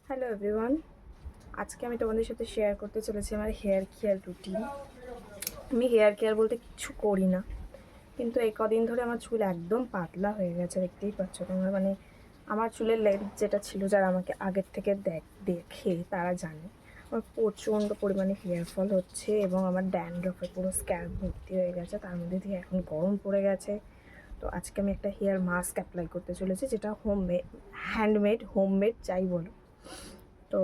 Hello everyone, আজকে আমি তোমাদের সাথে শেয়ার করতে চলেছি আমার হেয়ার কেয়ার রুটিন। আমি হেয়ার কেয়ার বলতে কিচ্ছু করি না, কিন্তু এই কদিন ধরে আমার চুল একদম পাতলা হয়ে গেছে। দেখতেই পাচ্ছ তোমরা, মানে আমার চুলের লেন্থ যেটা ছিল, যারা আমাকে আগের থেকে দেখে তারা জানে আমার প্রচণ্ড পরিমাণে হেয়ার ফল হচ্ছে এবং আমার ড্যান্ড্রফে পুরো স্ক্যাল্প ভর্তি হয়ে গেছে। তার মধ্যে দিয়ে এখন গরম পড়ে গেছে। তো আজকে আমি একটা হেয়ার মাস্ক অ্যাপ্লাই করতে চলেছি, যেটা হোমমেড যাই বলো। তো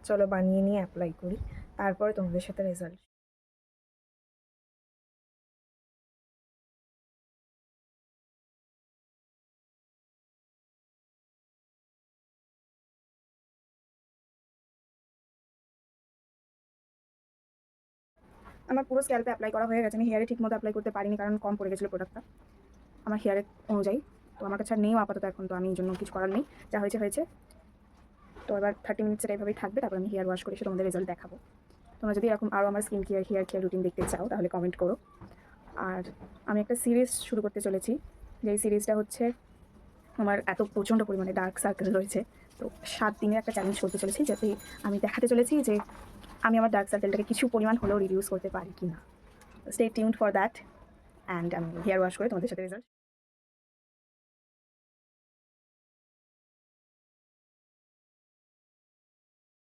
চলো বানিয়ে নিয়ে অ্যাপ্লাই করি, তারপরে তোমাদের সাথে রেজাল্ট। আমার পুরো স্ক্যাল্পে অ্যাপ্লাই করা হয়ে গেছে। আমি হেয়ারে ঠিক মতো অ্যাপ্লাই করতে পারিনি, কারণ কম পড়ে গেছিলো প্রোডাক্টটা আমার হেয়ারের অনুযায়ী। তো আমার কাছে আর নেই আপাতত এখন, তো আমি এই জন্য কিছু করার নেই, যা হয়েছে হয়েছে। তো এবার 30 মিনিটসের এইভাবেই থাকবে, তারপর আমি হেয়ার ওয়াশ করে এসে তোমাদের রেজাল্ট দেখাবো। তোমরা যদি এরকম আরও আমার skin care hair care routine দেখতে চাও তাহলে কমেন্ট করো। আর আমি একটা সিরিজ শুরু করতে চলেছি, যেই সিরিজটা হচ্ছে আমার এত প্রচণ্ড পরিমাণে ডার্ক সার্কেল রয়েছে। তো 7 দিনের একটা চ্যালেঞ্জ করতে চলেছি, যাতে আমি দেখাতে চলেছি যে আমি আমার ডার্ক সার্কেলটাকে কিছু পরিমাণ হলেও রিডিউস করতে পারি কি না। Stay tuned for that. And আমি হেয়ার ওয়াশ করে তোমাদের সাথে রেজাল্ট